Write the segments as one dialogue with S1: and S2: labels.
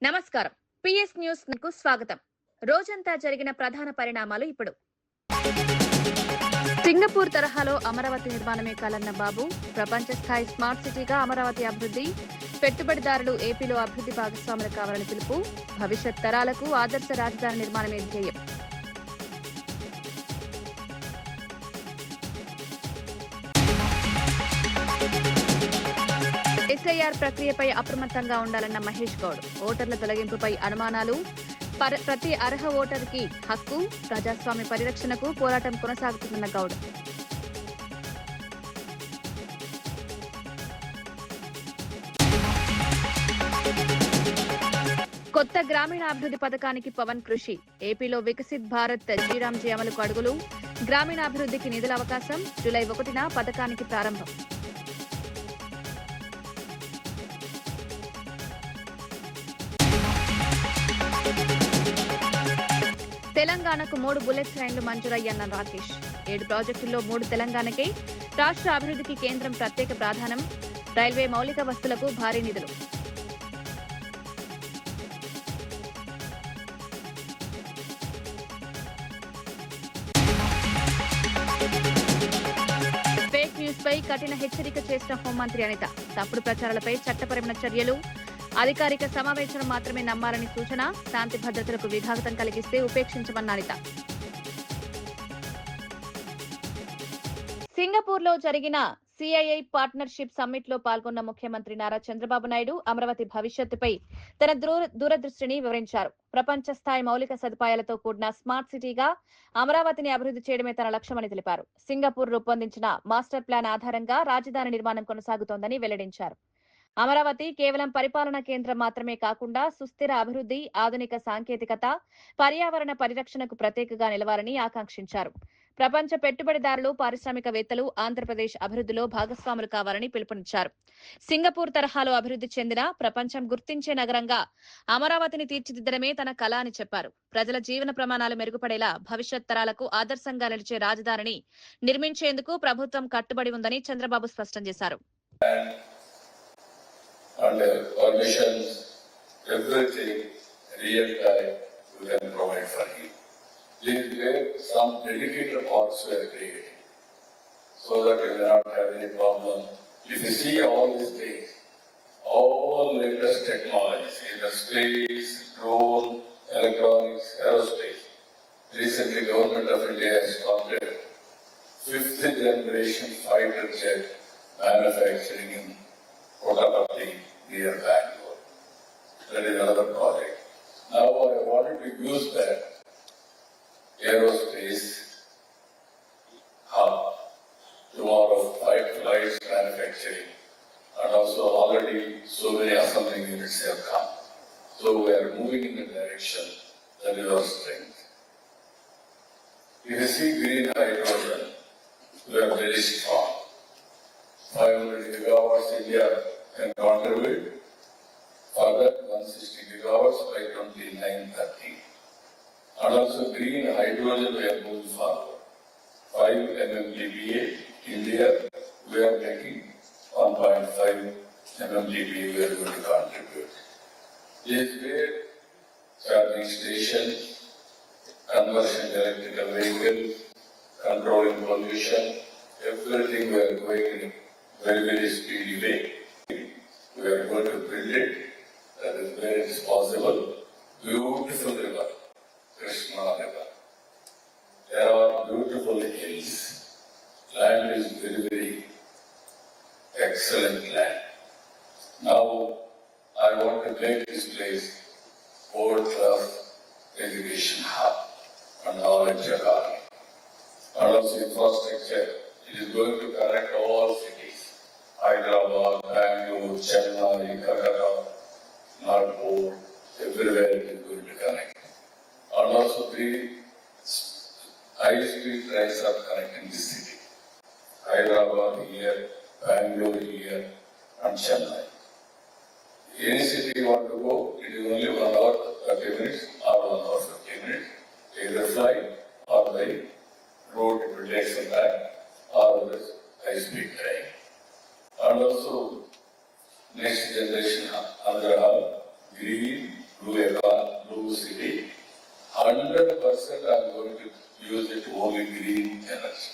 S1: నమస్కారం. PS news కు స్వాగతం. రోజంతా జరిగిన ప్రధాన పరిణామాలు ఇప్పుడు. సింగపూర్ తరహాలో అమరావతి నిర్మాణమే కాలన్న బాబు. ప్రపంచ స్థాయి స్మార్ట్ సిటీగా అమరావతి అభివృద్ధి. పెట్టుబడిదారులు ఏపీలో అభివృద్ధి భాగస్వాములు కావాలని పిలుపు. భవిష్యత్ తరాలకు ఆదర్శ రాజధాని నిర్మాణమే ధ్యేయం. ఎస్ఐఆర్ ప్రక్రియపై అప్రమత్తంగా ఉండాలన్న మహేష్ గౌడ్. ఓటర్ల తొలగింపుపై అనుమానాలు. ప్రతి అర్హ ఓటర్కి హక్కు. ప్రజాస్వామ్య పరిరక్షణకు పోరాటం కొనసాగుతుందన్న గౌడ్. కొత్త గ్రామీణాభివృద్ధి పథకానికి పవన్ కృషి. ఏపీలో వికసిత్ భారత్ జీరాంజీ అమలుకు అడుగులు. గ్రామీణాభివృద్ధికి నిధుల అవకాశం. జూలై 1న పథకానికి ప్రారంభం. తెలంగాణకు 3 బుల్లెట్ ట్రైన్లు మంజూరయ్యన్న రాకేష్. 7 ప్రాజెక్టుల్లో 3 తెలంగాణకే. రాష్ట్ర అభివృద్ధికి కేంద్రం ప్రత్యేక ప్రాధాన్యం. రైల్వే మౌలిక వస్తువులకు భారీ నిధులు. ఫేక్ న్యూస్ పై కఠిన హెచ్చరిక చేసిన హోంమంత్రి అనిత. తప్పుడు ప్రచారాలపై చట్టపరమైన చర్యలు. అధికారిక సమావేశం మాత్రమే నమ్మాలని సూచన. శాంతి భద్రతలకు విఘాతం కలిగిస్తే ఉపేక్షించమన్న అనిత. సింగపూర్ లో జరిగిన సిఐఐ పార్ట్నర్షిప్ సమ్మిట్ లో పాల్గొన్న ముఖ్యమంత్రి నారా చంద్రబాబు నాయుడు అమరావతి భవిష్యత్తుపై తన దూరదృష్టిని వివరించారు. ప్రపంచ స్థాయి మౌలిక సదుపాయాలతో కూడిన స్మార్ట్ సిటీగా అమరావతిని అభివృద్ధి చేయడమే తన లక్ష్యమని తెలిపారు. సింగపూర్ రూపొందించిన మాస్టర్ ప్లాన్ ఆధారంగా రాజధాని నిర్మాణం కొనసాగుతోందని వెల్లడించారు. అమరావతి కేవలం పరిపాలనా కేంద్రం మాత్రమే కాకుండా సుస్థిర అభివృద్ధి, ఆధునిక సాంకేతికత, పర్యావరణ పరిరక్షణకు ప్రత్యేకగా నిలవాలని ఆకాంక్షించారు. ప్రపంచ పెట్టుబడిదారులు, పారిశ్రామికవేత్తలు ఆంధ్రప్రదేశ్ అభివృద్ధిలో భాగస్వాములు కావాలని పిలుపునిచ్చారు. సింగపూర్ తరహాలో అభివృద్ధి చెందిన, ప్రపంచం గుర్తించే నగరంగా అమరావతిని తీర్చిదిద్దడమే తన కల అని చెప్పారు. ప్రజల జీవన ప్రమాణాలు మెరుగుపడేలా భవిష్యత్ తరాలకు ఆదర్శంగా నిలిచే రాజధానిని నిర్మించేందుకు ప్రభుత్వం కట్టుబడి ఉందని చంద్రబాబు స్పష్టం చేశారు.
S2: Under permissions, everything real time we can provide for you. These were some dedicated parts were created so that you will not have any problem. If you see all these things, all latest technologies in the space, drone, electronics, aerospace. Recently, Government of India has started 5th generation fighter jet manufacturing in Kotapatti near Bangalore. That is another project. Now I wanted to use that aerospace hub tomorrow, flights manufacturing, and also already so many assembling units have come. So we are moving in the direction that is our strength. If you see green hydrogen, we are very strong. 500 gigawatts India can contribute. Further 160 gigawatts by 2930. And also green hydrogen we are moving forward. 5 MMTPA India we are making 1.5 MMTPA we are going to contribute. This way charging stations, conversion electrical vehicles, controlling pollution, everything we are going in very speedy way. We are going to build it. That is where it is possible. Beautiful river, Krishna river. There are beautiful hills. Land is very excellent land. Now I want to make this place world-class education hub and knowledge economy. And also infrastructure. It is going to connect all cities. Hyderabad, Bangalore, Chennai, Kolkata, Nagpur, everywhere it is going to connect. And also 3 high-speed trains are connecting this city. Hyderabad here, Bangalore here, and Chennai. Any city you want to go, it is only 1 hour 30 minutes or 1 hour 50 minutes. Either fly or by road, it will take some time, or this high-speed train. And also next generation, another green blue city. 100% I'm going to use it only green energy.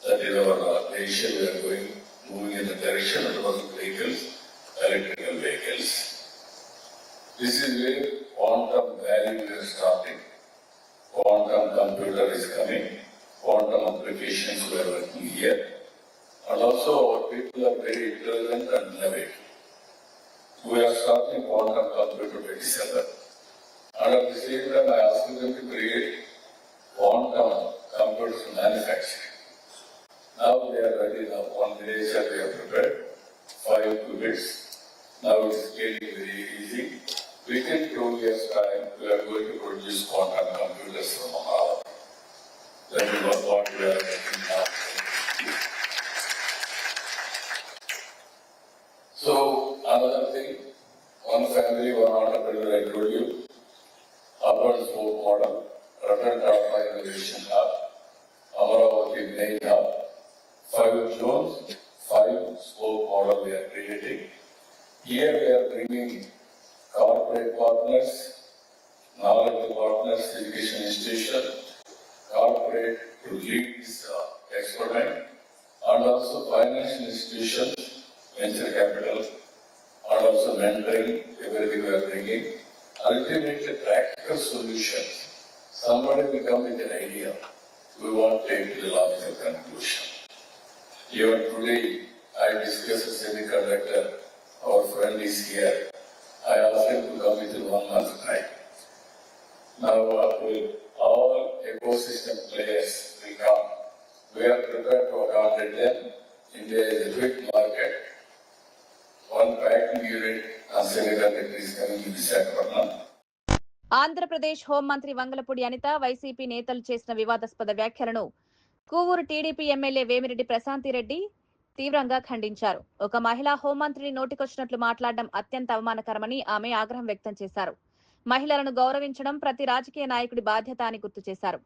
S2: That is our nation. We are moving in the direction of those vehicles, electrical vehicles. This is where quantum value is starting. Quantum computer is coming. Quantum applications we are working here. And also our people are very intelligent and innovative. We are starting quantum computer by December. And at the same time, I asked them to create quantum computers manufacturing. Now they are ready. Now 1 village we have prepared 5 qubits. Now it's getting very easy. Within 2 years' time, we are going to produce quantum computers from Amaravati. That is what we are making now. So another thing, one family, one entrepreneur, I told you, urban sport model, Ratan Tata Innovation Hub, Amaravati main hub, 5 zones, 5 spoke model we are creating. Here we are bringing corporate partners, knowledge partners, education institution, corporate to lead this experiment, and also financial institutions, venture capital, and also mentoring, everything we are bringing. Ultimately, practical solutions. Somebody will come with an idea. We want to take to the logical conclusion. Even today, I discussed a semiconductor. Our friend is here. I asked him to come within 1 month's time. Now, all ecosystem players will come. We are prepared to accommodate them. India is a big market. One packing unit on semiconductor is coming to Visakhapatnam.
S1: Andhra Pradesh హోంమంత్రి Vangalapudi Anitha YCP నేతలు చేసిన వివాదాస్పద వ్యాఖ్యలను కూవూరు TDP MLA Vemireddy Prashanti Reddy తీవ్రంగా ఖండించారు. ఒక మహిళా హోంమంత్రిని నోటికొచ్చినట్లు మాట్లాడడం అత్యంత అవమానకరమని ఆమె ఆగ్రహం వ్యక్తం చేశారు. మహిళలను గౌరవించడం ప్రతి రాజకీయ నాయకుడి బాధ్యత అని గుర్తు చేశారు.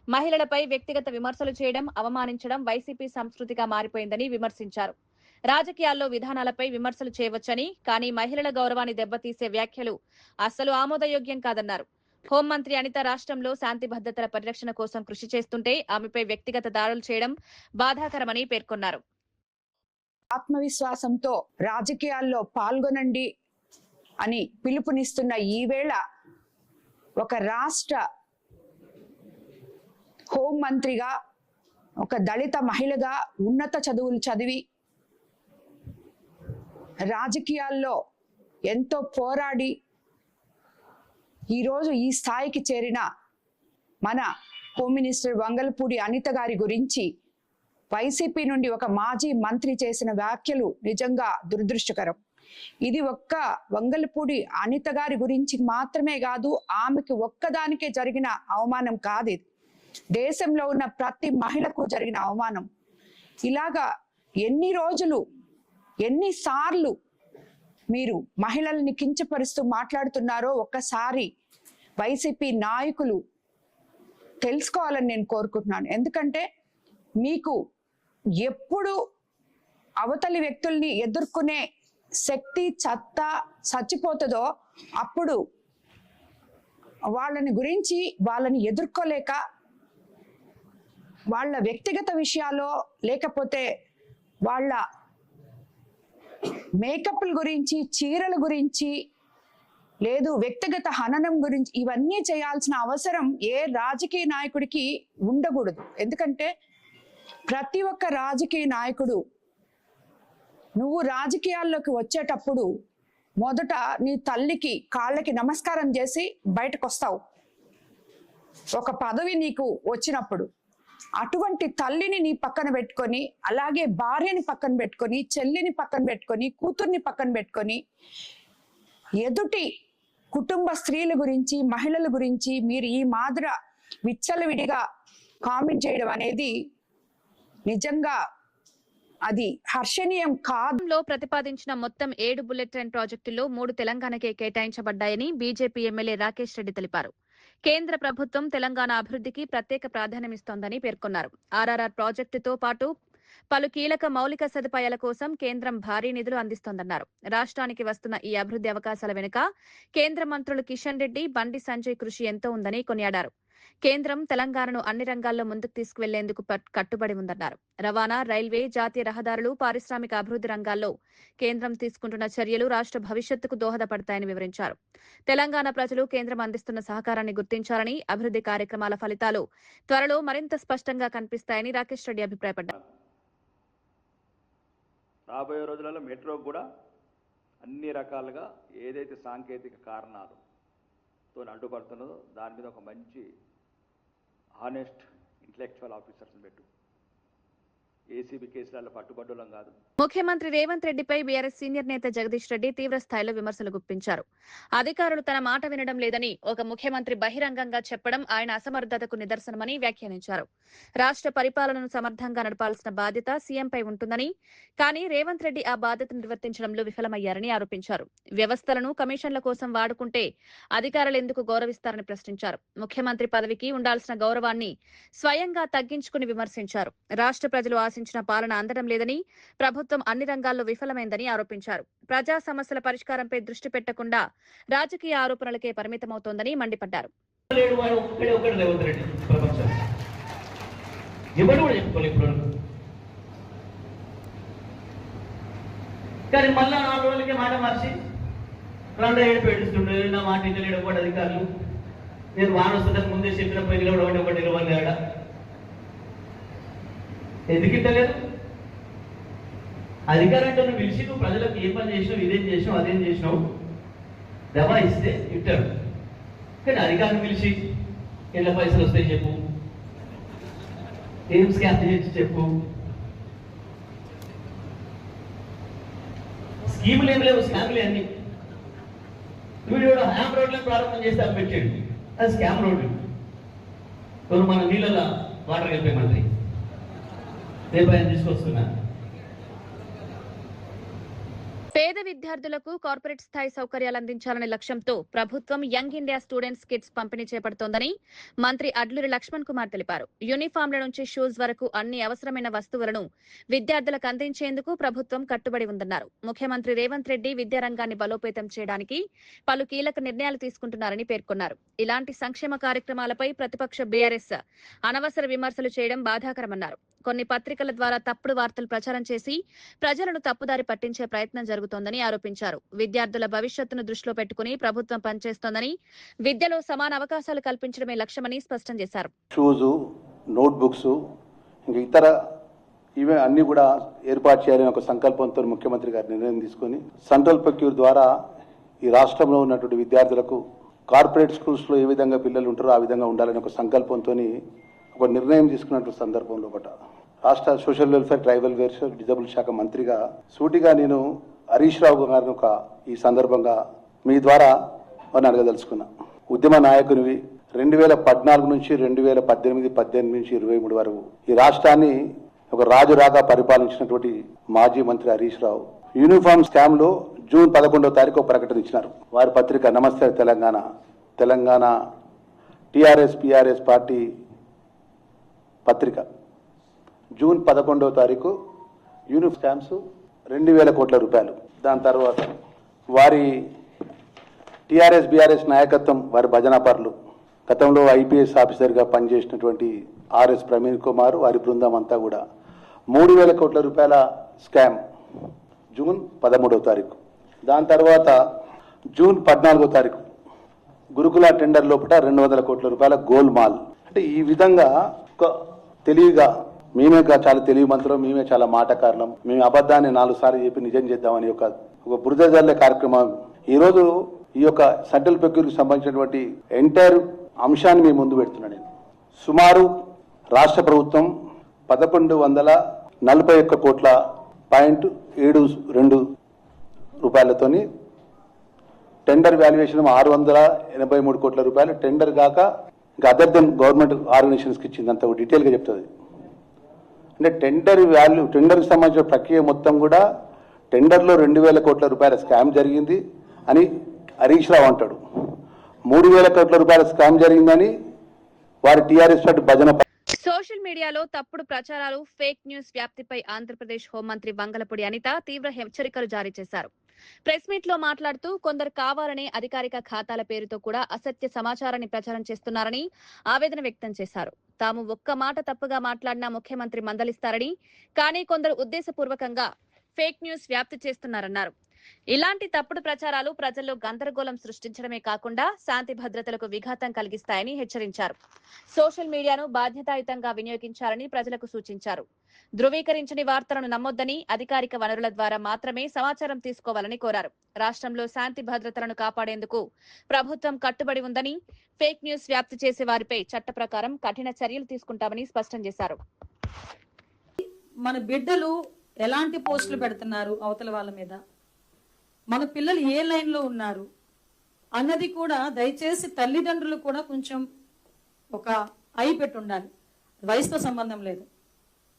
S1: మహిళలపై వ్యక్తిగత విమర్శలు చేయడం, అవమానించడం వైసీపీ సంస్కృతిగా మారిపోయిందని విమర్శించారు. రాజకీయాల్లో విధానాలపై విమర్శలు చేయవచ్చని, కానీ మహిళల గౌరవాన్ని దెబ్బతీసే వ్యాఖ్యలు అస్సలు ఆమోదయోగ్యం కాదన్నారు. హోంమంత్రి అనిత రాష్ట్రంలో శాంతి భద్రతల పరిరక్షణ కోసం కృషి చేస్తుంటే ఆమెపై వ్యక్తిగత దాడులు చేయడం బాధాకరమని పేర్కొన్నారు.
S3: ఆత్మవిశ్వాసంతో రాజకీయాల్లో పాల్గొనండి అని పిలుపునిస్తున్న ఈ వేళ ఒక రాష్ట్ర హోంమంత్రిగా, ఒక దళిత మహిళగా ఉన్నత చదువులు చదివి రాజకీయాల్లో ఎంతో పోరాడి ఈరోజు ఈ స్థాయికి చేరిన మన హోమ్ మినిస్టర్ వంగలపూడి అనిత గారి గురించి వైసీపీ నుండి ఒక మాజీ మంత్రి చేసిన వ్యాఖ్యలు నిజంగా దురదృష్టకరం. ఇది ఒక్క వంగలపూడి అనిత గారి గురించి మాత్రమే కాదు, ఆమెకి ఒక్కదానికే జరిగిన అవమానం కాదు, ఇది దేశంలో ఉన్న ప్రతి మహిళకు జరిగిన అవమానం. ఇలాగా ఎన్ని రోజులు, ఎన్నిసార్లు మీరు మహిళల్ని కించపరుస్తూ మాట్లాడుతున్నారో ఒక్కసారి వైసీపీ నాయకులు తెలుసుకోవాలని నేను కోరుకుంటున్నాను. ఎందుకంటే మీకు ఎప్పుడు అవతలి వ్యక్తుల్ని ఎదుర్కొనే శక్తి చచ్చిపోతుందో అప్పుడు వాళ్ళని ఎదుర్కోలేక వాళ్ళ వ్యక్తిగత విషయాల్లో, లేకపోతే వాళ్ళ మేకప్ల గురించి, చీరల గురించి, లేదు వ్యక్తిగత హననం గురించి ఇవన్నీ చేయాల్సిన అవసరం ఏ రాజకీయ నాయకుడికి ఉండకూడదు. ఎందుకంటే ప్రతి ఒక్క రాజకీయ నాయకుడు నువ్వు రాజకీయాల్లోకి వచ్చేటప్పుడు మొదట నీ తల్లికి కాళ్ళకి నమస్కారం చేసి బయటకు వస్తావు. ఒక పదవి నీకు వచ్చినప్పుడు అటువంటి తల్లిని నీ పక్కన పెట్టుకొని, అలాగే భార్యని పక్కన పెట్టుకొని, చెల్లిని పక్కన పెట్టుకొని, కూతుర్ని పక్కన పెట్టుకొని, ఎదుటి కుటుంబ స్త్రీల గురించి, మహిళల గురించి మీరు ఈ మాదిర విచ్చలవిడిగా కామెంట్ చేయడం అనేది నిజంగా అది హర్షణీయం కాదు.
S1: ప్రతిపాదించిన మొత్తం 7 బుల్లెట్ ట్రైన్ ప్రాజెక్టుల్లో 3 తెలంగాణకే కేటాయించబడ్డాయని బీజేపీ ఎమ్మెల్యే రాకేష్ రెడ్డి తెలిపారు. కేంద్ర ప్రభుత్వం తెలంగాణ అభివృద్ధికి ప్రత్యేక ప్రాధాన్యమిస్తోందని పేర్కొన్నారు. ఆర్ఆర్ఆర్ ప్రాజెక్టుతో పాటు పలు కీలక మౌలిక సదుపాయాల కోసం కేంద్రం భారీ నిధులు అందిస్తోందన్నారు. రాష్ట్రానికి వస్తున్న ఈ అభివృద్ధి అవకాశాల వెనుక కేంద్ర మంత్రులు కిషన్ రెడ్డి, బండి సంజయ్ కృషి ఎంతో ఉందని కొనియాడారు. కేంద్రం తెలంగాణను అన్ని రంగాల్లో ముందుకు తీసుకువెళ్లేందుకు కట్టుబడి ఉందన్నారు. రవాణా, రైల్వే, జాతీయ రహదారులు, పారిశ్రామిక అభివృద్ధి రంగాల్లో కేంద్రం తీసుకుంటున్న చర్యలు రాష్ట్ర భవిష్యత్తుకు దోహదపడతాయని వివరించారు. తెలంగాణ ప్రజలు కేంద్రం అందిస్తున్న సహకారాన్ని గుర్తించాలని, అభివృద్ధి కార్యక్రమాల ఫలితాలు త్వరలో మరింత స్పష్టంగా కనిపిస్తాయని రాకేష్ రెడ్డి అభిప్రాయపడ్డారు.
S4: రాబోయే రోజులలో మెట్రోకు కూడా అన్ని రకాలుగా ఏదైతే సాంకేతిక కారణాలతో అడ్డుపడుతున్నదో దాని మీద ఒక మంచి హానెస్ట్ ఇంటలెక్చువల్ ఆఫీసర్స్ని పెట్టు. ఏసీబీ కేసులలో పట్టుబడ్డలం కాదు.
S1: ముఖ్యమంత్రి రేవంత్ రెడ్డిపై బీఆర్ఎస్ సీనియర్ నేత జగదీష్ రెడ్డి తీవ్ర స్థాయిలో విమర్శలు గుప్పించారు. అధికారులు తన మాట వినడం లేదని ఒక ముఖ్యమంత్రి బహిరంగంగా చెప్పడం ఆయన అసమర్థతకు నిదర్శనమని వ్యాఖ్యానించారు. రాష్ట్ర పరిపాలనను సమర్థంగా నడపాల్సిన బాధ్యత సీఎంపై ఉంటుందని, కానీ రేవంత్ రెడ్డి ఆ బాధ్యతను నిర్వర్తించడంలో విఫలమయ్యారని ఆరోపించారు. వ్యవస్థలను కమిషన్ల కోసం వాడుకుంటే అధికారులు ఎందుకు గౌరవిస్తారని ప్రశ్నించారు. ముఖ్యమంత్రి పదవికి ఉండాల్సిన గౌరవాన్ని స్వయంగా తగ్గించుకుని విమర్శించారు. రాష్ట్ర ప్రజలు ఆశించిన పాలన అందడం లేదని, ప్రభుత్వం అన్ని రంగాల్లో విఫలమైందని ఆరోపించారు. ప్రజా సమస్యల పరిష్కారంపై దృష్టి పెట్టకుండా రాజకీయ ఆరోపణలకే పరిమితమవుతోందని మండిపడ్డారు.
S5: కానీ మళ్ళా 4 రోజులకే మాట మార్చి 2 ఏడు పెడుతుండే నా మాట ఇంటలేడు ఒకటి అధికారులు. నేను వాన వస్తుందని ముందే చెప్పిన పైన ఒకటి నిలవలేడా? ఎందుకు ఇట్టలేదు? అధికారంతో నువ్వు పిలిచి నువ్వు ప్రజలకు ఏ పని చేసినావు, ఇదేం చేసినావు, అదేం చేసినావు దబా ఇస్తే ఇట్టాడు. కానీ అధికారం పిలిచి ఎట్లా పైసలు వస్తాయి చెప్పు, ఏం స్కామ్ చేసి చెప్పు. స్కీములు ఏమి లేవు, స్కాములే అన్ని. వీడు హ్యామ్ రోడ్లను ప్రారంభం చేస్తే అవి పెట్టాడు, అది స్కామ్ రోడ్డు. మన నీళ్ళ వాటర్ కలిపే మంత్రి రేపు ఆయన తీసుకొస్తున్నా.
S1: పేద విద్యార్థులకు కార్పొరేట్ స్థాయి సౌకర్యాలు అందించాలనే లక్ష్యంతో ప్రభుత్వం యంగ్ ఇండియా స్టూడెంట్స్ కిట్స్ పంపిణీ చేపడుతోందని మంత్రి అడ్లూరి లక్ష్మణ్ కుమార్ తెలిపారు. యూనిఫామ్ల నుంచి షూస్ వరకు అన్ని అవసరమైన వస్తువులను విద్యార్థులకు అందించేందుకు ప్రభుత్వం కట్టుబడి ఉందన్నారు. ముఖ్యమంత్రి రేవంత్ రెడ్డి విద్యారంగాన్ని బలోపేతం చేయడానికి పలు కీలక నిర్ణయాలు తీసుకుంటున్నారని పేర్కొన్నారు. ఇలాంటి సంక్షేమ కార్యక్రమాలపై ప్రతిపక్ష బీఆర్ఎస్ అనవసర విమర్శలు చేయడం బాధాకరమన్నారు. కొన్ని పత్రికల ద్వారా తప్పుడు వార్తలు ప్రచారం చేసి ప్రజలను తప్పుదారి పట్టించే ప్రయత్నం జరుగుతోందని ఆరోపించారు. విద్యార్థుల భవిష్యత్తును దృష్టిలో పెట్టుకుని ప్రభుత్వం పనిచేస్తోందని, విద్యలో సమాన అవకాశాలు కల్పించడమే లక్ష్యమని స్పష్టం చేశారు.
S6: షూస్, నోట్ బుక్స్, ఇంకా ఇతర ఇవే అన్ని కూడా ఏర్పాటు చేయాలని ఒక సంకల్పంతో ముఖ్యమంత్రి గారు నిర్ణయం తీసుకొని సెంట్రల్ ప్రొక్యూర్ ద్వారా ఈ రాష్ట్రంలో ఉన్నటువంటి విద్యార్థులకు కార్పొరేట్ స్కూల్స్లో ఏ విధంగా పిల్లలు ఉంటారో ఆ విధంగా ఉండాలని ఒక సంకల్పంతో ఒక నిర్ణయం తీసుకున్నటువంటి సందర్భంలో రాష్ట్ర social welfare, tribal welfare, disable శాఖ మంత్రిగా సూటిగా నేను హరీష్ రావు గారిని ఈ సందర్భంగా మీ ద్వారా వారిని అడగదలుచుకున్నా. ఉద్యమ నాయకునివి 2014 నుంచి 2018, 18 నుంచి 23 వరకు ఈ రాష్ట్రాన్ని ఒక రాజురాగా పరిపాలించినటువంటి మాజీ మంత్రి హరీష్ రావు యూనిఫామ్ స్కామ్ లో జూన్ 11వ తారీఖు ప్రకటన ఇచ్చినారు. వారి పత్రిక నమస్తే తెలంగాణ టిఆర్ఎస్ పిఆర్ఎస్ పార్టీ పత్రిక జూన్ 11వ తారీఖు యూనిఫామ్ స్కామ్స్ 2000 కోట్ల రూపాయలు. దాని తర్వాత వారి టిఆర్ఎస్ బిఆర్ఎస్ నాయకత్వం, వారి భజనాపరులు, గతంలో ఐపీఎస్ ఆఫీసర్గా పనిచేసినటువంటి ఆర్ఎస్ ప్రవీణ్ కుమార్, వారి బృందం అంతా కూడా 3000 కోట్ల రూపాయల స్కామ్ జూన్ 13వ తారీఖు. దాని తర్వాత జూన్ 14వ తారీఖు గురుకుల టెండర్ లోపల 200 కోట్ల రూపాయల గోల్మాల్. అంటే ఈ విధంగా ఒక తెలివిగా మేమే చాలా తెలివి మంత్రం, మేమే చాలా మాటకారణం, మేము అబద్ధాన్ని 4 సార్లు చెప్పి నిజం చేద్దామని ఒక బురద జల్లే కార్యక్రమం. ఈరోజు ఈ యొక్క సెంట్రల్ ప్రొక్యూర్కి సంబంధించినటువంటి ఎంటైర్ అంశాన్ని మేము ముందు పెడుతున్నాను. నేను సుమారు రాష్ట్ర ప్రభుత్వం 1141 కోట్ల .72 రూపాయలతోని టెండర్ వాల్యుయేషన్ 683 కోట్ల రూపాయలు టెండర్ కాక ఇంకా అదర్ దెన్ గవర్నమెంట్ ఆర్గనైజేషన్స్కి ఇచ్చిందంత డీటెయిల్గా చెప్తుంది. అంటే టెండర్కి సంబంధించిన ప్రక్రియ మొత్తం కూడా టెండర్లో 2000 కోట్ల రూపాయల స్కామ్ జరిగింది అని హరీష్ రావు అంటాడు. 3000 కోట్ల రూపాయల స్కామ్ జరిగిందని వారి టీఆర్ఎస్ పార్టీ భజన
S1: సోషల్ మీడియాలో తప్పుడు ప్రచారాలు, ఫేక్ న్యూస్ వ్యాప్తిపై ఆంధ్రప్రదేశ్ హోంమంత్రి వంగలపూడి అనిత తీవ్ర హెచ్చరికలు జారీ చేశారు. ప్రెస్ మీట్ లో మాట్లాడుతూ కొందరు కావాలనే అధికారిక ఖాతాల పేరుతో కూడా అసత్య సమాచారాన్ని ప్రచారం చేస్తున్నారని ఆవేదన వ్యక్తం చేశారు. తాము ఒక్క మాట తప్పుగా మాట్లాడినా ముఖ్యమంత్రి మందలిస్తారని, కానీ కొందరు ఉద్దేశపూర్వకంగా ఫేక్ న్యూస్ వ్యాప్తి చేస్తున్నారన్నారు. ఇలాంటి తప్పుడు ప్రచారాలు ప్రజల్లో గందరగోళం సృష్టించడమే కాకుండా శాంతి భద్రతలకు విఘాతం కలిగిస్తాయని హెచ్చరించారు. సోషల్ మీడియాను బాధ్యతాయుతంగా వినియోగించాలని ప్రజలకు సూచించారు. ధృవీకరించని వార్తలను నమ్మొద్దని, అధికారిక వనరుల ద్వారా మాత్రమే సమాచారం తీసుకోవాలని కోరారు. రాష్ట్రంలో శాంతి భద్రతలను కాపాడేందుకు ప్రభుత్వం కట్టుబడి ఉందని, ఫేక్ న్యూస్ వ్యాప్తి చేసే వారిపై చట్ట ప్రకారం కఠిన చర్యలు తీసుకుంటామని స్పష్టం చేశారు.
S7: మన బిడ్డలు ఎలాంటి పోస్టులు పెడుతున్నారు అవతల వాళ్ళ మీద, మన పిల్లలు ఏ లైన్లో ఉన్నారు అన్నది కూడా దయచేసి తల్లిదండ్రులు కూడా కొంచెం ఒక పెట్టి ఉండాలి. వయసుతో సంబంధం లేదు.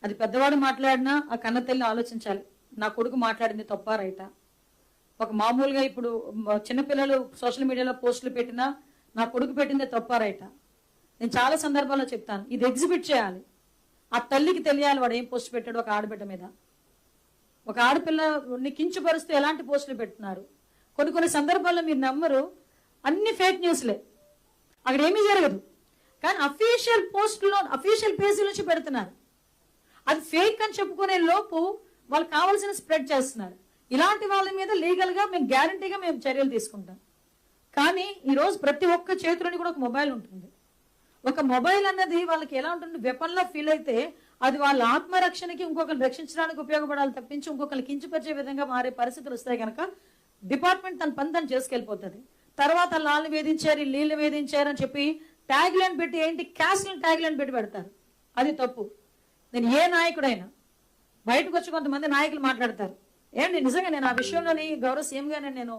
S7: అది పెద్దవాడు మాట్లాడినా ఆ కన్న తల్లి ఆలోచించాలి, నా కొడుకు మాట్లాడింది తప్పా రైటా. ఒక మామూలుగా ఇప్పుడు చిన్నపిల్లలు సోషల్ మీడియాలో పోస్టులు పెట్టినా నా కొడుకు పెట్టింది తప్పా రైటా. నేను చాలా సందర్భాల్లో చెప్తాను, ఇది ఎగ్జిబిట్ చేయాలి. ఆ తల్లికి తెలియాలి వాడు ఏం పోస్ట్ పెట్టాడు ఒక ఆడబిడ్డ మీద. ఒక ఆడపిల్లని కించపరుస్తూ ఎలాంటి పోస్టులు పెడుతున్నారు. కొన్ని సందర్భాల్లో మీరు నమ్మరు, అన్ని ఫేక్ న్యూస్లే, అక్కడ ఏమీ జరగదు. కానీ అఫీషియల్ పోస్టులో అఫీషియల్ పేజీ నుంచి పెడుతున్నారు. అది ఫేక్ అని చెప్పుకునే లోపు వాళ్ళు కావాల్సిన స్ప్రెడ్ చేస్తున్నారు. ఇలాంటి వాళ్ళ మీద లీగల్గా మేము గ్యారంటీగా మేము చర్యలు తీసుకుంటాం. కానీ ఈరోజు ప్రతి ఒక్క చేతిలోని కూడా ఒక మొబైల్ ఉంటుంది. ఒక మొబైల్ అన్నది వాళ్ళకి ఎలా ఉంటుంది, వెపన్లా ఫీల్ అయితే అది వాళ్ళ ఆత్మరక్షణకి ఇంకొకరిని రక్షించడానికి ఉపయోగపడాలి తప్పించి ఇంకొకరిని కించపరిచే విధంగా మారే పరిస్థితులు వస్తాయి కనుక డిపార్ట్మెంట్ తన పని తను చేసుకెళ్ళిపోతుంది. తర్వాత వాళ్ళని వేధించారు, వీళ్ళు వేధించారు అని చెప్పి ట్యాగ్ లైన్ పెట్టి ఏంటి క్యాస్ట్ ట్యాగ్ లైన్ పెట్టి పెడతారు. అది తప్పు. నేను ఏ నాయకుడైనా బయటకు వచ్చి కొంతమంది నాయకులు మాట్లాడతారు, ఏంటి నిజంగా నేను ఆ విషయంలోని గౌరవ సీఎంగానే నేను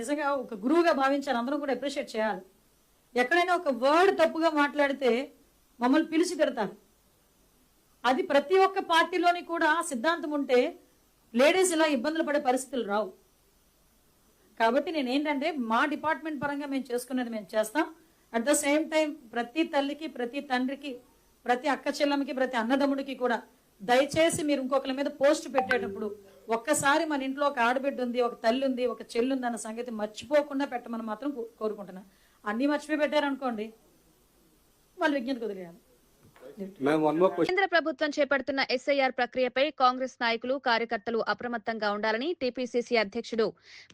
S7: నిజంగా ఒక గురువుగా భావించాను. అందరం కూడా అప్రిషియేట్ చేయాలి. ఎక్కడైనా ఒక వర్డ్ తప్పుగా మాట్లాడితే మమ్మల్ని పిలిచి తిడతారు. అది ప్రతి ఒక్క పార్టీలోని కూడా సిద్ధాంతం ఉంటే లేడీస్ ఇలా ఇబ్బందులు పడే పరిస్థితులు రావు. కాబట్టి నేను ఏంటంటే మా డిపార్ట్మెంట్ పరంగా మేము చేసుకునేది మేము చేస్తాం. అట్ ద సేమ్ టైం ప్రతి తల్లికి, ప్రతి తండ్రికి, ప్రతి అక్క చెల్లెమ్మకి, ప్రతి అన్నదమ్ముడికి కూడా దయచేసి మీరు ఇంకొకరి మీద పోస్ట్ పెట్టేటప్పుడు ఒక్కసారి మన ఇంట్లో ఒక ఆడబిడ్డ ఉంది, ఒక తల్లి ఉంది, ఒక చెల్లి ఉంది అన్న సంగతి మర్చిపోకుండా పెట్టమని మాత్రం కోరుకుంటున్నా. అన్ని మర్చిపోయి పెట్టారనుకోండి వాళ్ళు విజ్ఞతకు వదిలేయాలి.
S1: కేంద్ర ప్రభుత్వం చేపడుతున్న ఎస్ఐఆర్ ప్రక్రియపై కాంగ్రెస్ నాయకులు, కార్యకర్తలు అప్రమత్తంగా ఉండాలని టీపీసీసీ అధ్యక్షుడు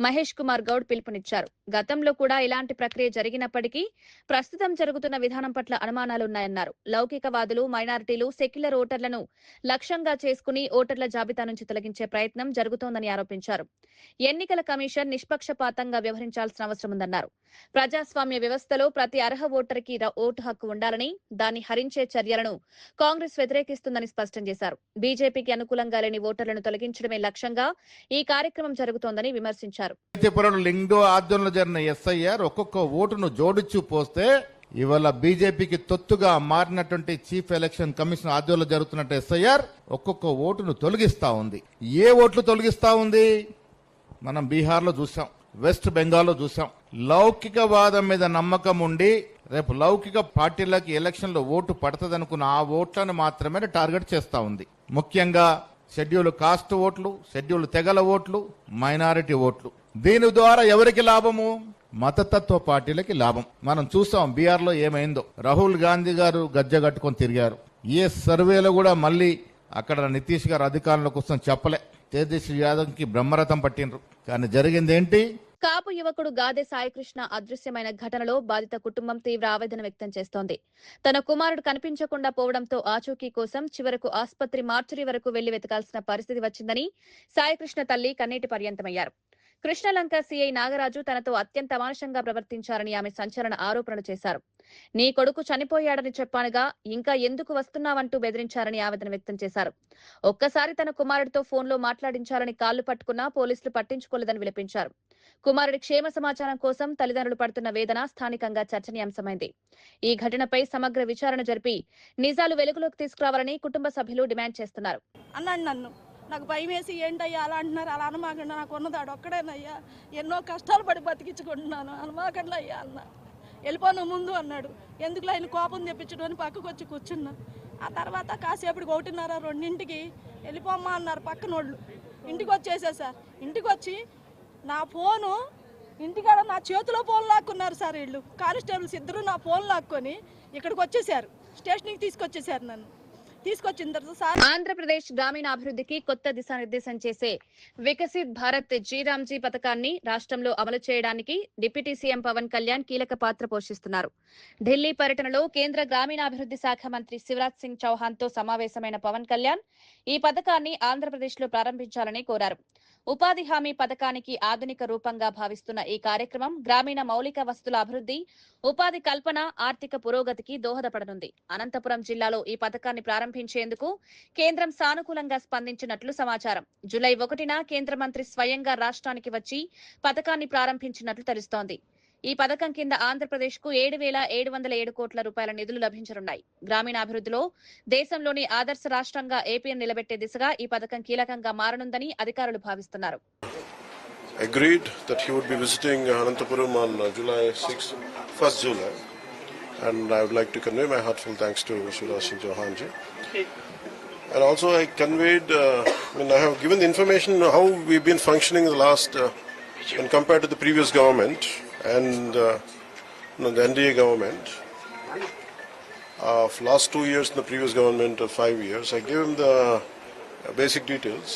S1: మహేష్ కుమార్ గౌడ్ పిలుపునిచ్చారు. గతంలో కూడా ఇలాంటి ప్రక్రియ జరిగినప్పటికీ ప్రస్తుతం జరుగుతున్న విధానం పట్ల అనుమానాలున్నాయన్నారు. లౌకికవాదులు, మైనారిటీలు, సెక్యులర్ ఓటర్లను లక్ష్యంగా చేసుకుని ఓటర్ల జాబితా నుంచి తొలగించే ప్రయత్నం జరుగుతోందని ఆరోపించారు. ఎన్నికల కమిషన్ నిష్పక్షపాతంగా వ్యవహరించాల్సిన అవసరం ఉందన్నారు. ప్రజాస్వామ్య వ్యవస్థలో ప్రతి అర్హ ఓటర్కి ఓటు హక్కు ఉండాలని, దాన్ని హరించే చర్యలను కాంగ్రెస్ వ్యతిరేకిస్తుందని స్పష్టం చేశారు. బీజేపీకి అనుకూలంగా లేని ఓటర్లను తొలగించడమే లక్ష్యంగా ఈ కార్యక్రమం జరుగుతోందని విమర్శించారు.
S8: లింగో ఆధ్వర్యంలో జరిగిన ఎస్ఐఆర్ ఒక్కొక్క ఓటును జోడించు పోస్తే ఇవాళ బీజేపీకి తొత్తుగా మారినటువంటి చీఫ్ ఎలక్షన్ కమిషన్ ఆధ్వర్యంలో జరుగుతున్న ఎస్ఐఆర్ ఒక్కొక్క ఓటును తొలగిస్తా ఉంది. ఏ ఓట్లు తొలగిస్తా ఉంది? మనం బీహార్లో చూసాం, వెస్ట్ బెంగాల్లో చూసాం. లౌకికవాదం మీద నమ్మకం ఉండి రేపు లౌకిక పార్టీలకి ఎలక్షన్ లో ఓటు పడుతుందనుకున్న ఆ ఓట్లను మాత్రమే టార్గెట్ చేస్తా ఉంది. ముఖ్యంగా షెడ్యూల్ కాస్ట్ ఓట్లు, షెడ్యూల్ తెగల ఓట్లు, మైనారిటీ ఓట్లు. దీని ద్వారా ఎవరికి లాభము? మతతత్వ పార్టీలకి లాభం. మనం చూసాం బీహార్ లో ఏమైందో. రాహుల్ గాంధీ గారు గజ్జగట్టుకొని తిరిగారు. ఏ సర్వేలో కూడా మళ్ళీ అక్కడ నితీష్ గారు అధికారంలో కోసం చెప్పలే. తేజస్వి యాదవ్ కి బ్రహ్మరథం పట్టినరు. కానీ జరిగింది ఏంటి?
S1: కాపు యువకుడు గాదె సాయికృష్ణ అదృశ్యమైన ఘటనలో బాధిత కుటుంబం తీవ్ర ఆవేదన వ్యక్తం చేస్తోంది. తన కుమారుడు కనిపించకుండా పోవడంతో ఆచూకీ కోసం చివరకు ఆసుపత్రి మార్చురీ వరకు వెళ్లి వెతకాల్సిన పరిస్థితి వచ్చిందని సాయికృష్ణ తల్లి కన్నీటి పర్యంతమయ్యారు. కృష్ణలంక సీఐ నాగరాజు తనతో అత్యంత అమానుషంగా ప్రవర్తించారని ఆమె సంచలన ఆరోపణలు చేశారు. నీ కొడుకు చనిపోయాడని చెప్పానుగా, ఇంకా ఎందుకు వస్తున్నావంటూ బెదిరించారని ఆవేదన వ్యక్తం చేశారు. ఒక్కసారి తన కుమారుడితో ఫోన్లో మాట్లాడించాలని కాళ్లు పట్టుకున్నా పోలీసులు పట్టించుకోలేదని విలపించారు. కుమారుడి క్షేమ సమాచారం కోసం తల్లిదండ్రులు పడుతున్న వేదన స్థానికంగా చర్చనీయాంశమైంది. ఈ ఘటనపై సమగ్ర విచారణ జరిపి నిజాలు వెలుగులోకి తీసుకురావాలని కుటుంబ సభ్యులు డిమాండ్ చేస్తున్నారు.
S9: నన్ను నాకు భయం వేసి ఏంటయ్యా అలా అంటున్నారు, అలా అనమాకండి, నాకు ఉన్నదాడు ఒక్కడేనయ్యా, ఎన్నో కష్టాలు పడి బతికించుకుంటున్నాను, అనమాకండి అయ్యా అన్న. వెళ్ళిపోను ముందు అన్నాడు. ఎందుకు ఆయన కోపం తెప్పించడం అని పక్కకు వచ్చి కూర్చున్నా. ఆ తర్వాత కాసేపటికి 1:30-2ంటికి వెళ్ళిపోమ్మా అన్నారు పక్కనోళ్ళు. ఇంటికి వచ్చేసా సార్. ఇంటికి వచ్చి నా ఫోను ఇంటికాడ నా చేతిలో ఫోన్ లాక్కున్నారు సార్. వీళ్ళు కానిస్టేబుల్స్ ఇద్దరు నా ఫోన్ లాక్కొని ఇక్కడికి వచ్చేసారు. స్టేషన్కి తీసుకొచ్చేసారు. నన్ను తీసుకొచ్చిన తర్వాత సార్
S1: ఆంధ్రప్రదేశ్ గ్రామీణాభివృద్ధికి కొత్త దిశానిర్దేశం చేసే వికసిత్ భారత్ జీరామ్జీ పథకాన్ని రాష్ట్రంలో అమలు చేయడానికి డిప్యూటీ సీఎం పవన్ కళ్యాణ్ కీలక పాత్ర పోషిస్తున్నారు. ఢిల్లీ పర్యటనలో కేంద్ర గ్రామీణాభివృద్ధి శాఖ మంత్రి శివరాజ్ సింగ్ చౌహాన్ తో సమావేశమైన పవన్ కళ్యాణ్ ఈ పథకాన్ని ఆంధ్రప్రదేశ్ లో ప్రారంభించాలని కోరారు. ఉపాధి హామీ పథకానికి ఆధునిక రూపంగా భావిస్తున్న ఈ కార్యక్రమం గ్రామీణ మౌలిక వసతుల అభివృద్ధి, ఉపాధి కల్పన, ఆర్థిక పురోగతికి దోహదపడనుంది. అనంతపురం జిల్లాలో ఈ పథకాన్ని ప్రారంభించేందుకు కేంద్రం సానుకూలంగా స్పందించినట్లు సమాచారం. జూలై 1న కేంద్ర మంత్రి స్వయంగా రాష్ట్రానికి వచ్చి పథకాన్ని ప్రారంభించినట్లు తెలుస్తోంది. ఈ పథకం కింద ఆంధ్రప్రదేశ్ కు 7,707 కోట్ల రూపాయల నిధులు లభించనున్నాయి. గ్రామీణాభివృద్ధిలో దేశంలోని ఆదర్శ రాష్ట్రంగా ఏపీని నిలబెట్టే దిశగా ఈ పథకం కీలకంగా మారనుందని అధికారులు భావిస్తున్నారు.
S10: Agreed that he would be visiting Anantapuram on July 6th, 1st July, and I would like to convey my heartfelt thanks to Shivraj Singh Chauhan ji. And also I conveyed, I have given the information how we've been functioning in the last, when compared to the previous government and the NDA government. Of last 2 years in the previous government of 5 years, I gave him the basic details.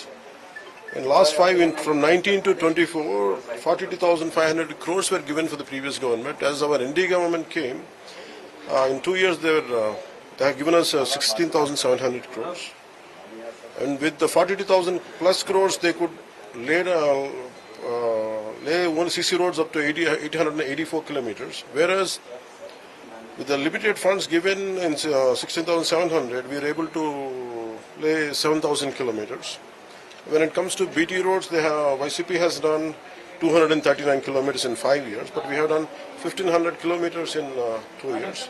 S10: In last 5, from 19 to 24, 42,500 crores were given for the previous government. As our NDA government came, in 2 years they have given us 16,700 crores. And with the 42,000 plus crores, they could lay one CC roads up to 884 kilometers. Whereas with the limited funds given in 16,700, we are able to lay 7,000 kilometers. When it comes to BT roads, YCP has done 239 kilometers in 5 years, but we have done 1,500 kilometers in 2 years.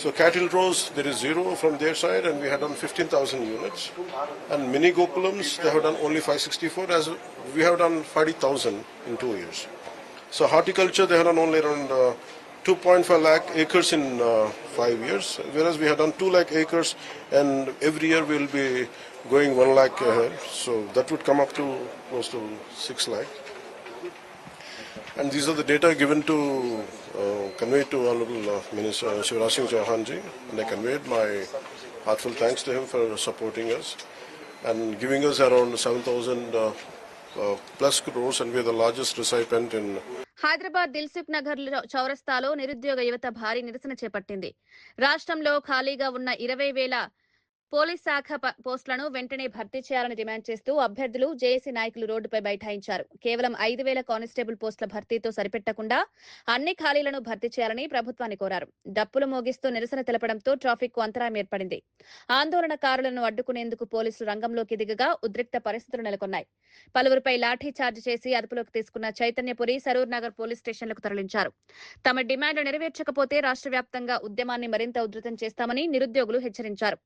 S10: So cattle roads, there is 0 from their side, and we have done 15,000 units. And mini Gokulams, they have done only 564, as we have done 40,000 in 2 years. So horticulture, they have done only around 2.5 lakh acres in 5 years, whereas we have done 2 lakh acres, and every year we will be going 1 lakh ahead. So that would come up to close to 6 lakh. And these are the data given to convey to Honorable Minister Shivraj Singh Chauhan ji, and I conveyed my heartfelt thanks to him for supporting us and giving us around 7,000 plus crores, and we are the largest recipient in.
S1: Hyderabad Dilsukh Nagar చౌరస్తాలో నిరుద్యోగ యువత భారీ నిరసన చేపట్టింది. రాష్ట్రంలో ఖాళీగా ఉన్న 20,000 police శాఖ పోస్టులను వెంటనే భర్తీ చేయాలని డిమాండ్ చేస్తూ అభ్యర్థులు జేఏసీ నాయకులు రోడ్డుపై బైఠాయించారు. కేవలం 5,000 కానిస్టేబుల్ పోస్టుల భర్తీతో సరిపెట్టకుండా అన్ని ఖాళీలను భర్తీ చేయాలని ప్రభుత్వాన్ని కోరారు. డప్పులు మోగిస్తూ నిరసన తెలపడంతో ట్రాఫిక్ కు అంతరాయం ఏర్పడింది. ఆందోళనకారులను అడ్డుకునేందుకు పోలీసులు రంగంలోకి దిగగా ఉద్రిక్త పరిస్థితులు నెలకొన్నాయి. పలువురిపై లాఠీ చార్జ్ చేసి అదుపులోకి తీసుకున్న చైతన్యపురి, సరూర్ నగర్ పోలీస్ స్టేషన్లకు తరలించారు. తమ డిమాండ్లు నెరవేర్చకపోతే రాష్ట్ర వ్యాప్తంగా ఉద్యమాన్ని మరింత ఉధృతం చేస్తామని నిరుద్యోగులు హెచ్చరించారు.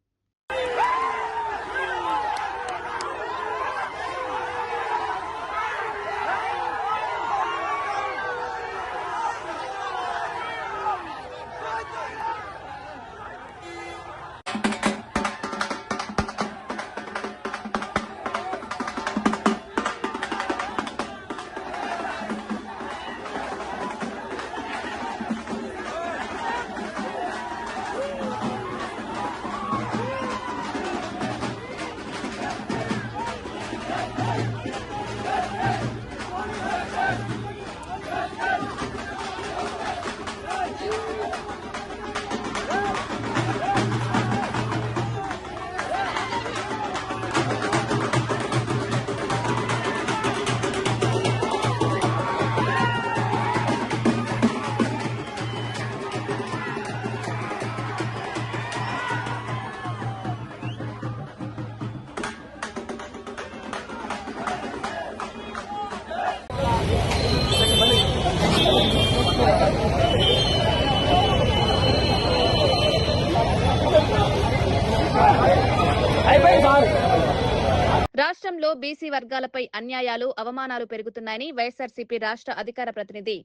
S1: రాష్ట్రంలో బీసీ వర్గాలపై అన్యాయాలు, అవమానాలు పెరుగుతున్నాయని వైఎస్ఆర్సీపీ రాష్ట్ర అధికార ప్రతినిధి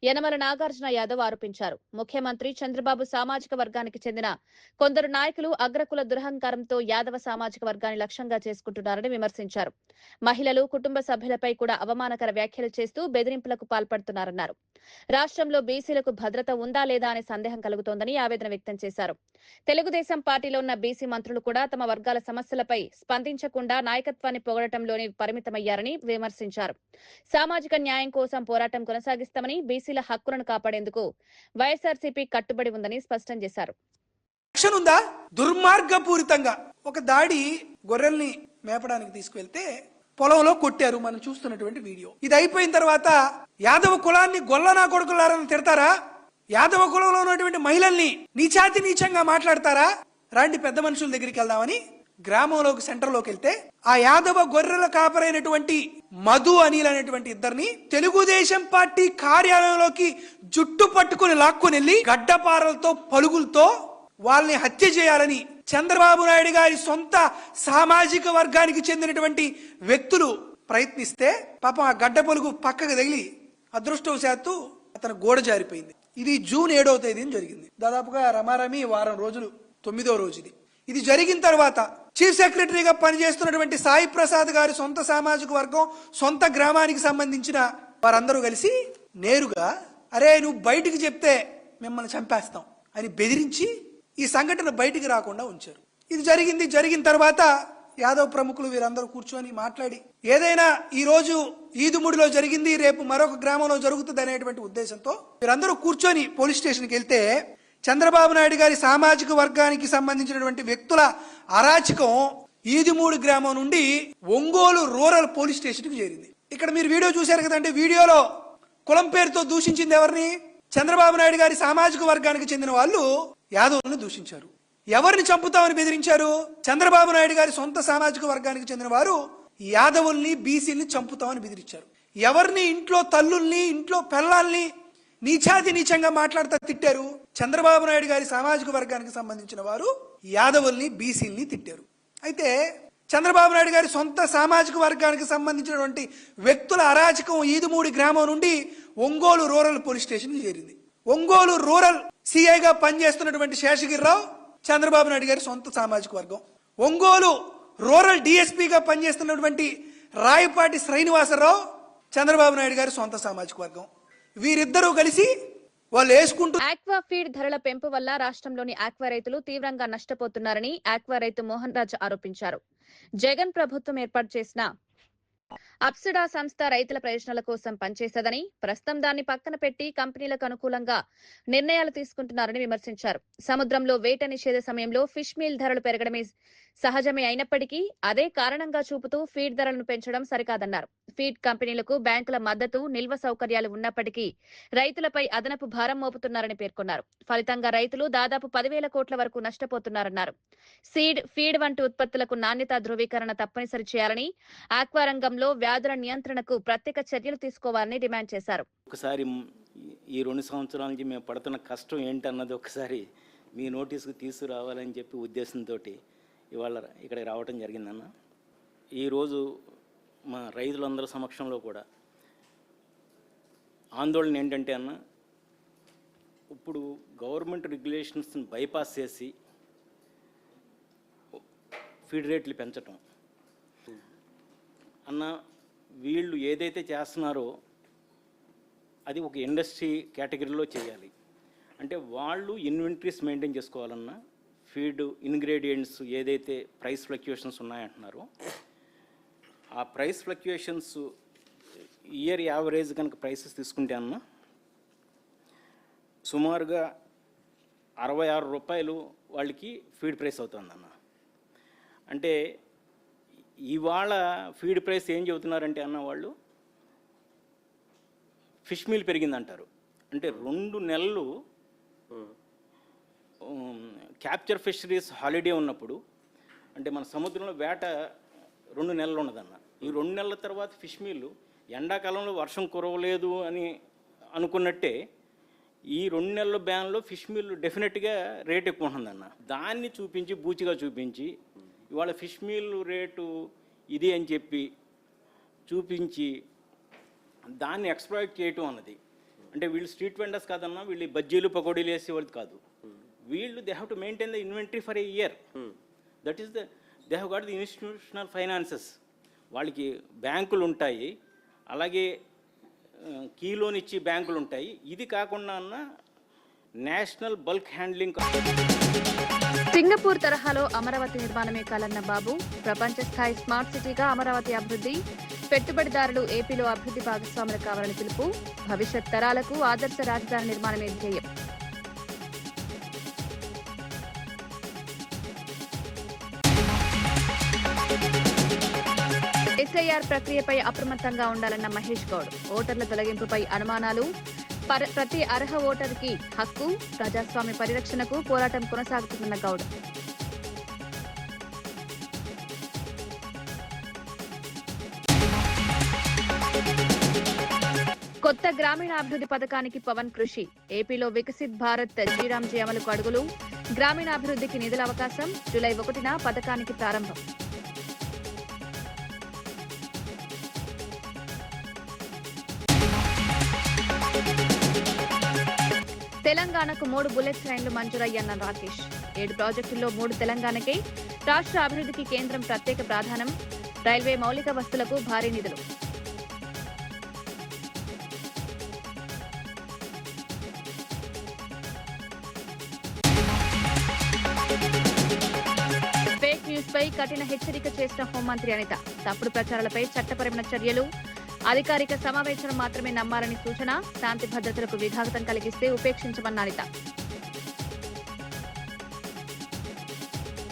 S1: యనమల నాగార్జున యాదవ్ ఆరోపించారు. ముఖ్యమంత్రి చంద్రబాబు సామాజిక వర్గానికి చెందిన కొందరు నాయకులు అగ్రకుల దురహంకారంతో యాదవ సామాజిక వర్గాన్ని లక్ష్యంగా చేసుకుంటున్నారని విమర్శించారు. మహిళలు, కుటుంబ సభ్యులపై కూడా అవమానకర వ్యాఖ్యలు చేస్తూ బెదిరింపులకు పాల్పడుతున్నారన్నారు. రాష్ట్రంలో బీసీలకు భద్రత ఉందా లేదా అనే సందేహం కలుగుతోందని ఆవేదన వ్యక్తం చేశారు. తెలుగుదేశం పార్టీలో ఉన్న బీసీ మంత్రులు కూడా తమ వర్గాల సమస్యలపై స్పందించకుండా నాయకత్వాన్ని పొగడటంలోనే పరిమితమయ్యారని విమర్శించారు. సామాజిక న్యాయం కోసం పోరాటం కొనసాగిస్తామని, బీసీల హక్కులను కాపాడేందుకు వైఎస్ఆర్సీపీ కట్టుబడి ఉందని స్పష్టం చేశారు.
S11: ఉందా దుర్మార్గపూరితంగా ఒక దాడి గొర్రెల్ని మేపడానికి తీసుకువెళ్తే పొలంలో కొట్టారు. మనం చూస్తున్నటువంటి వీడియో. ఇది అయిపోయిన తర్వాత యాదవ కులాన్ని గొల్లనా కొడుకులారని తిడతారా? యాదవ కులంలో ఉన్నటువంటి మహిళల్ని నీచాతి నీచంగా మాట్లాడతారా? రాండి పెద్ద మనుషుల దగ్గరికి వెళ్దామని గ్రామంలోకి సెంటర్లోకి వెళ్తే ఆ యాదవ గొర్రెల కాపరైనటువంటి మధు అనిల్ అనేటువంటి ఇద్దరిని తెలుగుదేశం పార్టీ కార్యాలయంలోకి జుట్టు పట్టుకుని లాక్కుని వెళ్లి గడ్డపారలతో పలుగులతో వాళ్ళని హత్య చేయాలని చంద్రబాబు నాయుడు గారి సొంత సామాజిక వర్గానికి చెందినటువంటి వ్యక్తులు ప్రయత్నిస్తే పాపం ఆ గడ్డ పొలుగు పక్కకు తగిలి అదృష్టవశాత్తు అతను గోడ జారిపోయింది. ఇది జూన్ 7వ తేదీన జరిగింది. దాదాపుగా రమారమి వారం రోజులు, 9వ రోజు ఇది. ఇది జరిగిన తర్వాత చీఫ్ సెక్రటరీగా పనిచేస్తున్నటువంటి సాయి ప్రసాద్ గారి సొంత సామాజిక వర్గం, సొంత గ్రామానికి సంబంధించిన వారందరూ కలిసి నేరుగా అరే నువ్వు బయటికి చెప్తే మిమ్మల్ని చంపేస్తాం అని బెదిరించి ఈ సంఘటన బయటికి రాకుండా ఉంచారు. ఇది జరిగిన తర్వాత యాదవ్ ప్రముఖులు వీరందరూ కూర్చొని మాట్లాడి ఏదైనా ఈ రోజు ఈదుముడిలో జరిగింది, రేపు మరొక గ్రామంలో జరుగుతుంది అనేటువంటి ఉద్దేశంతో వీరందరూ కూర్చొని పోలీస్ స్టేషన్కి వెళ్తే చంద్రబాబు నాయుడు గారి సామాజిక వర్గానికి సంబంధించినటువంటి వ్యక్తుల అరాచకం ఈదుమూడి గ్రామం నుండి ఒంగోలు రూరల్ పోలీస్ స్టేషన్కి చేరింది. ఇక్కడ మీరు వీడియో చూశారు కదంటే, వీడియోలో కులం పేరుతో దూషించింది ఎవరిని? చంద్రబాబు నాయుడు గారి సామాజిక వర్గానికి చెందిన వాళ్ళు యాదవులను దూషించారు. ఎవరిని చంపుతామని బెదిరించారు? చంద్రబాబు నాయుడు గారి సొంత సామాజిక వర్గానికి చెందిన వారు యాదవుల్ని, బీసీల్ని చంపుతామని బెదిరించారు. ఎవరిని? ఇంట్లో తల్లుల్ని, ఇంట్లో పిల్లల్ని నీచాతి నీచంగా మాట్లాడుతూ తిట్టారు. చంద్రబాబు నాయుడు గారి సామాజిక వర్గానికి సంబంధించిన వారు యాదవుల్ని, బీసీల్ని తిట్టారు. అయితే చంద్రబాబు నాయుడు గారి సొంత సామాజిక వర్గానికి సంబంధించినటువంటి వ్యక్తుల అరాచకం ఈదుమూడి గ్రామం నుండి ఒంగోలు రూరల్ పోలీస్ స్టేషన్కి చేరింది. ఒంగోలు రూరల్ సిఐగా పనిచేస్తున్నటువంటి శేషగిరిరావు చంద్రబాబు నాయుడు గారి సొంత సామాజిక వర్గం. ఒంగోలు రూరల్ డిఎస్పీగా పనిచేస్తున్నటువంటి రాయపాటి శ్రీనివాసరావు చంద్రబాబు నాయుడు గారి సొంత సామాజిక వర్గం. వీరిద్దరూ కలిసి వాళ్ళు వేసుకుంటూ
S1: ఆక్వా ఫీడ్ ధరల పెంపు వల్ల రాష్ట్రంలోని ఆక్వా రైతులు తీవ్రంగా నష్టపోతున్నారని ఆక్వా రైతు మోహన్ రాజ్ ఆరోపించారు. జగన్ ప్రభుత్వం ఏర్పాటు చేసిన అప్సిడా సంస్థ రైతుల ప్రయోజనాల కోసం పనిచేసేదని, ప్రస్తుతం దాన్ని పక్కన పెట్టి కంపెనీలకు అనుకూలంగా నిర్ణయాలు తీసుకుంటున్నారని విమర్శించారు. సముద్రంలో వేట నిషేధ సమయంలో ఫిష్ మీల్ ధరలు పెరగడమే సహజమే అయినప్పటికీ అదే కారణంగా చూపుతూ ఫీడ్ ధరలను పెంచడం సరికాదన్నారు. ఫీడ్ కంపెనీలకు బ్యాంకుల మద్దతు, నిల్వ సౌకర్యాలు ఉన్నప్పటికీ రైతులపై అదనపు భారం మోపుతున్నారని పేర్కొన్నారు. ఫలితంగా రైతులు దాదాపు 10,000 కోట్ల వరకు నష్టపోతున్నారన్నారు. సీడ్, ఫీడ్ వంటి ఉత్పత్తులకు నాణ్యత ధృవీకరణ తప్పనిసరి చేయాలని, ఆక్వా రంగంలో వ్యాధుల నియంత్రణకు ప్రత్యేక చర్యలు తీసుకోవాలని డిమాండ్ చేశారు.
S12: ఒకసారి ఈ 2 సంవత్సరాల నుంచి మేము పడుతున్న కష్టం ఏంటన్నది ఒకసారి మీ నోటీసుకు తీసుకురావాలని చెప్పి ఉద్దేశంతో ఇవాళ ఇక్కడికి రావడం జరిగిందన్న. ఈరోజు మా రైతులందరి సమక్షంలో కూడా ఆందోళన ఏంటంటే అన్న, ఇప్పుడు గవర్నమెంట్ రెగ్యులేషన్స్ని బైపాస్ చేసి ఫీడ్ రేట్లు పెంచటం అన్న, వీళ్ళు ఏదైతే చేస్తున్నారో అది ఒక ఇండస్ట్రీ కేటగిరీలో చేయాలి. అంటే వాళ్ళు ఇన్వెంటరీస్ మెయింటైన్ చేసుకోవాలన్నా, ఫీడ్ ఇంగ్రీడియంట్స్ ఏదైతే ప్రైస్ ఫ్లక్చుయేషన్స్ ఉన్నాయంటున్నారో ఆ ప్రైస్ ఫ్లక్చుయేషన్స్ ఇయర్ యావరేజ్ కనుక ప్రైసెస్ తీసుకుంటే అన్న సుమారుగా 66 రూపాయలు వాళ్ళకి ఫీడ్ ప్రైస్ అవుతుందన్న. అంటే ఇవాళ ఫీడ్ ప్రైస్ ఏం చెబుతున్నారంటే అన్న, వాళ్ళు ఫిష్ మీల్ పెరిగిందంటారు. అంటే 2 నెలలు క్యాప్చర్ ఫిషరీస్ హాలిడే ఉన్నప్పుడు, అంటే మన సముద్రంలో వేట 2 నెలలు ఉన్నదన్న. ఈ 2 నెలల తర్వాత ఫిష్ మీల్ ఎండాకాలంలో వర్షం కురవలేదు అని అనుకున్నట్టే ఈ 2 నెలల బ్యాన్లో ఫిష్ మీల్ డెఫినెట్గా రేట్ ఎక్కువ ఉంటుందన్న. దాన్ని చూపించి, బూచిగా చూపించి ఇవాళ ఫిష్ మీల్ రేటు ఇది అని చెప్పి చూపించి దాన్ని ఎక్స్ప్లాయిట్ చేయటం అన్నది అంటే వీళ్ళు స్ట్రీట్ వెండర్స్ కాదన్నా, వీళ్ళు బజ్జీలు పకోడీలు వేసేవాళ్ళు కాదు. వీళ్ళు they have to maintain the inventory for a year. That is they have got the institutional finances. వాళ్ళకి బ్యాంకులు ఉంటాయి, అలాగే కీ లోన్ ఇచ్చి బ్యాంకులు ఉంటాయి. ఇది కాకుండా అన్న నేషనల్ బల్క్ హ్యాండ్లింగ్.
S1: సింగపూర్ తరహాలో అమరావతి నిర్మాణమే కాలన్న బాబు, ప్రపంచ స్థాయి స్మార్ట్ సిటీగా అమరావతి అభివృద్ధి, పెట్టుబడిదారులు ఏపీలో అభివృద్ధి భాగస్వాములు కావాలని పిలుపు, భవిష్యత్ తరాలకు ఆదర్శ రాజధాని నిర్మాణమే ధ్యేయం. ఎస్ఐఆర్ ప్రక్రియపై అప్రమత్తంగా ఉండాలన్న మహేష్ గౌడ్, ఓటర్ల తొలగింపుపై అనుమానాలు, ప్రతి అర్హ ఓటరుకి హక్కు, ప్రజాస్వామ్య పరిరక్షణకు పోరాటం కొనసాగుతుందన్న గౌడ్. కొత్త గ్రామీణాభివృద్ధి పథకానికి పవన్ కృషి, ఏపీలో వికసిత్ భారత్ శ్రీరామ్జీ అమలుకు అడుగులు, గ్రామీణాభివృద్ధికి నిధుల అవకాశం, జూలై 1న పథకానికి ప్రారంభం. తెలంగాణకు 3 బుల్లెట్ ట్రైన్లు మంజూరయ్యన్న రాకేష్, 7 ప్రాజెక్టుల్లో 3 తెలంగాణకే, రాష్ట్ర అభివృద్ధికి కేంద్రం ప్రత్యేక ప్రాధాన్యం, రైల్వే మౌలిక వస్తువులకు భారీ నిధులు. ఫేక్ న్యూస్ పై కఠిన హెచ్చరిక చేసిన హోంమంత్రి అనిత, తప్పుడు ప్రచారాలపై చట్టపరమైన చర్యలు, అధికారిక సమావేశం మాత్రమే నమ్మాలని సూచన, శాంతి భద్రతలకు విఘాతం కలిగిస్తే ఉపేక్షించమన్న అనిత.